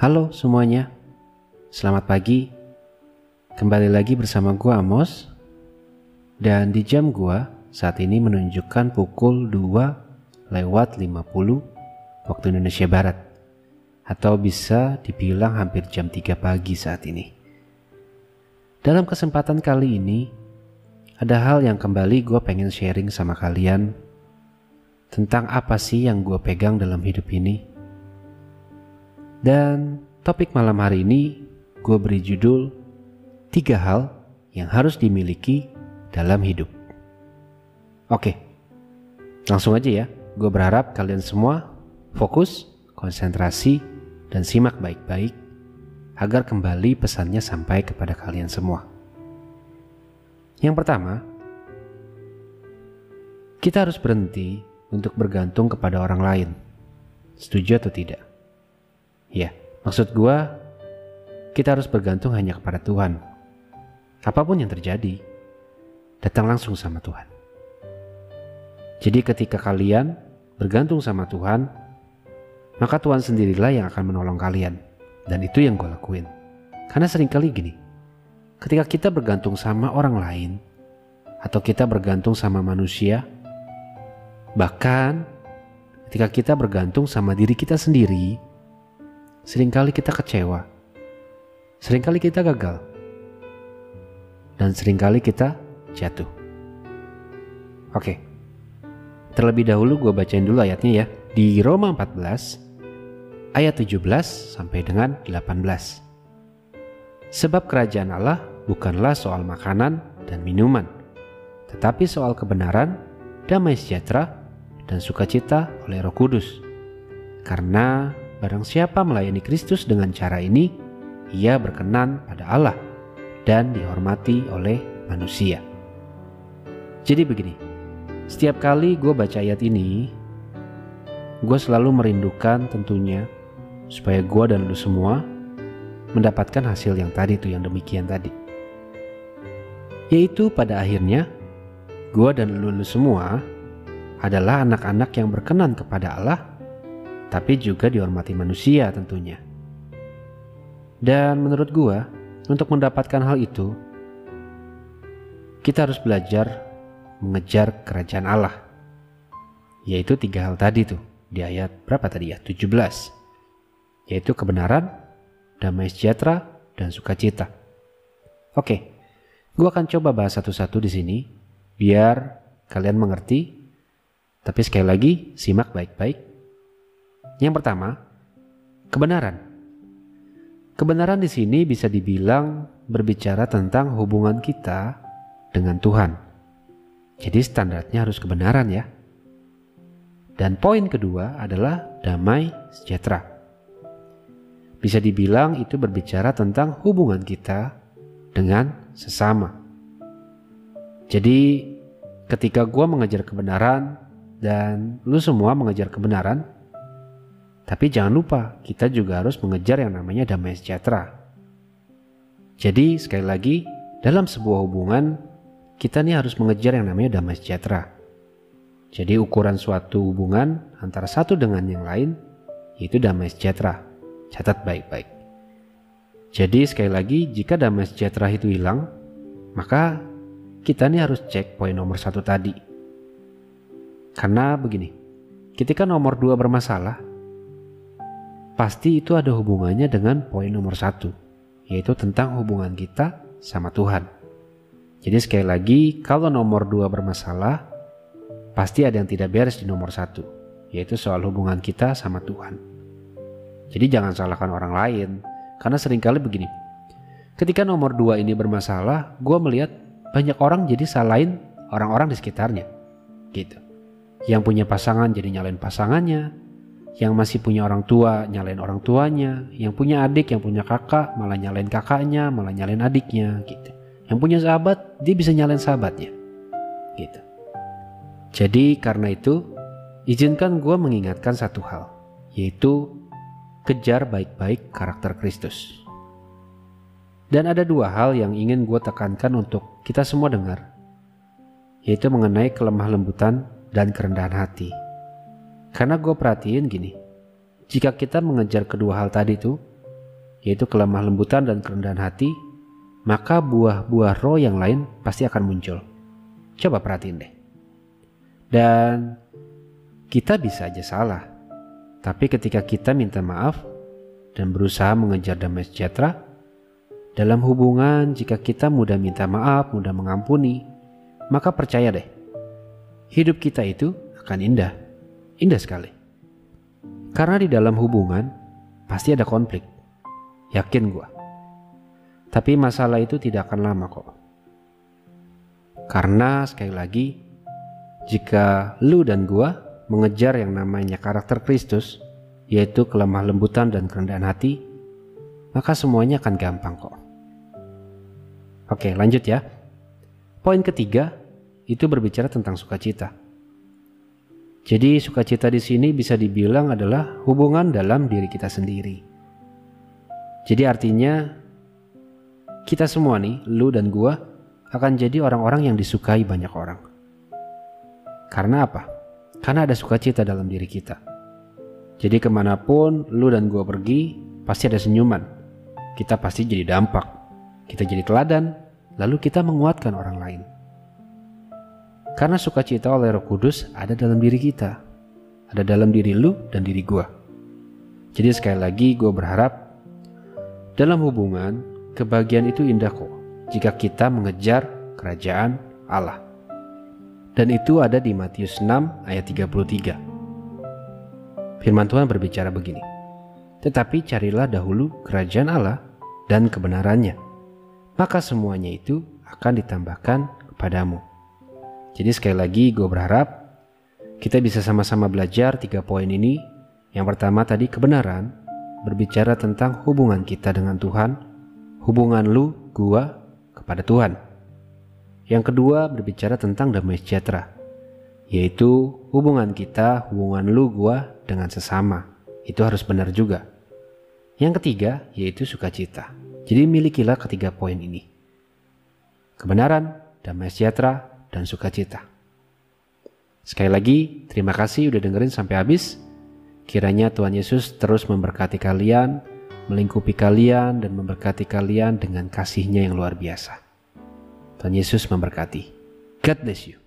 Halo semuanya, selamat pagi. Kembali lagi bersama gua Amos. Dan di jam gua saat ini menunjukkan pukul 2:50 waktu Indonesia Barat, atau bisa dibilang hampir jam 3 pagi saat ini. Dalam kesempatan kali ini, ada hal yang kembali gua pengen sharing sama kalian tentang apa sih yang gua pegang dalam hidup ini. Dan topik malam hari ini gue beri judul 3 hal yang harus dimiliki dalam hidup. Oke, langsung aja ya. Gue berharap kalian semua fokus, konsentrasi, dan simak baik-baik agar kembali pesannya sampai kepada kalian semua. Yang pertama, kita harus berhenti untuk bergantung kepada orang lain. Setuju atau tidak? Ya, maksud gua, kita harus bergantung hanya kepada Tuhan. Apapun yang terjadi, datang langsung sama Tuhan. Jadi ketika kalian bergantung sama Tuhan, maka Tuhan sendirilah yang akan menolong kalian. Dan itu yang gua lakuin. Karena seringkali gini, ketika kita bergantung sama orang lain, atau kita bergantung sama manusia, bahkan ketika kita bergantung sama diri kita sendiri, seringkali kita kecewa, seringkali kita gagal, dan seringkali kita jatuh. Oke, terlebih dahulu gue bacain dulu ayatnya ya. Di Roma 14 ayat 17 sampai dengan 18. Sebab kerajaan Allah bukanlah soal makanan dan minuman, tetapi soal kebenaran, damai sejahtera, dan sukacita oleh Roh Kudus. Karena barang siapa melayani Kristus dengan cara ini, ia berkenan pada Allah dan dihormati oleh manusia. Jadi begini, setiap kali gue baca ayat ini, gue selalu merindukan tentunya supaya gue dan lu semua mendapatkan hasil yang tadi tuh, yang demikian tadi. Yaitu pada akhirnya, gue dan lu semua adalah anak-anak yang berkenan kepada Allah, tapi juga dihormati manusia tentunya. Dan menurut gua, untuk mendapatkan hal itu, kita harus belajar mengejar kerajaan Allah. Yaitu 3 hal tadi tuh, di ayat berapa tadi ya? 17. Yaitu kebenaran, damai sejahtera, dan sukacita. Oke, gua akan coba bahas satu-satu di sini, biar kalian mengerti. Tapi sekali lagi, simak baik-baik. Yang pertama, kebenaran. Kebenaran di sini bisa dibilang berbicara tentang hubungan kita dengan Tuhan. Jadi standarnya harus kebenaran ya. Dan poin kedua adalah damai sejahtera. Bisa dibilang itu berbicara tentang hubungan kita dengan sesama. Jadi ketika gua mengejar kebenaran dan lu semua mengejar kebenaran, tapi jangan lupa, kita juga harus mengejar yang namanya damai sejahtera. Jadi sekali lagi, dalam sebuah hubungan, kita nih harus mengejar yang namanya damai sejahtera. Jadi ukuran suatu hubungan antara satu dengan yang lain, yaitu damai sejahtera. Catat baik-baik. Jadi sekali lagi, jika damai sejahtera itu hilang, maka kita nih harus cek poin nomor 1 tadi. Karena begini, ketika nomor 2 bermasalah, pasti itu ada hubungannya dengan poin nomor 1, yaitu tentang hubungan kita sama Tuhan. Jadi sekali lagi, kalau nomor 2 bermasalah, pasti ada yang tidak beres di nomor 1, yaitu soal hubungan kita sama Tuhan. Jadi jangan salahkan orang lain, karena seringkali begini, ketika nomor 2 ini bermasalah, gue melihat banyak orang jadi salahin orang-orang di sekitarnya, gitu. Yang punya pasangan jadi nyalain pasangannya, yang masih punya orang tua nyalain orang tuanya, yang punya adik, yang punya kakak malah nyalain kakaknya, malah nyalain adiknya gitu. Yang punya sahabat, dia bisa nyalain sahabatnya gitu. Jadi karena itu, izinkan gue mengingatkan satu hal, yaitu kejar baik-baik karakter Kristus. Dan ada 2 hal yang ingin gue tekankan untuk kita semua dengar, yaitu mengenai kelemah lembutan dan kerendahan hati. Karena gue perhatiin gini, jika kita mengejar kedua hal tadi tuh, yaitu kelemah lembutan dan kerendahan hati, maka buah-buah roh yang lain pasti akan muncul. Coba perhatiin deh. Dan kita bisa aja salah, tapi ketika kita minta maaf dan berusaha mengejar damai sejahtera, dalam hubungan jika kita mudah minta maaf, mudah mengampuni, maka percaya deh, hidup kita itu akan indah, indah sekali. Karena di dalam hubungan pasti ada konflik, yakin gua. Tapi masalah itu tidak akan lama kok. Karena sekali lagi, jika lu dan gua mengejar yang namanya karakter Kristus, yaitu kelemah lembutan dan kerendahan hati, maka semuanya akan gampang kok. Oke, lanjut ya. Poin ketiga itu berbicara tentang sukacita. Jadi sukacita di sini bisa dibilang adalah hubungan dalam diri kita sendiri. Jadi artinya kita semua nih, lu dan gua, akan jadi orang-orang yang disukai banyak orang. Karena apa? Karena ada sukacita dalam diri kita. Jadi kemanapun lu dan gua pergi, pasti ada senyuman. Kita pasti jadi dampak. Kita jadi teladan, lalu kita menguatkan orang lain. Karena sukacita oleh Roh Kudus ada dalam diri kita. Ada dalam diri lu dan diri gua. Jadi sekali lagi gua berharap dalam hubungan, kebahagiaan itu indah kok jika kita mengejar kerajaan Allah. Dan itu ada di Matius 6 ayat 33. Firman Tuhan berbicara begini. Tetapi carilah dahulu kerajaan Allah dan kebenarannya, maka semuanya itu akan ditambahkan kepadamu. Jadi sekali lagi gue berharap kita bisa sama-sama belajar 3 poin ini. Yang pertama tadi kebenaran, berbicara tentang hubungan kita dengan Tuhan, hubungan lu, gua kepada Tuhan. Yang kedua berbicara tentang damai sejahtera, yaitu hubungan kita, hubungan lu, gua dengan sesama. Itu harus benar juga. Yang ketiga yaitu sukacita. Jadi milikilah ketiga poin ini. Kebenaran, damai sejahtera, dan sukacita. Sekali lagi, terima kasih udah dengerin sampai habis. Kiranya Tuhan Yesus terus memberkati kalian, melingkupi kalian, dan memberkati kalian dengan kasih-Nya yang luar biasa. Tuhan Yesus memberkati. God bless you.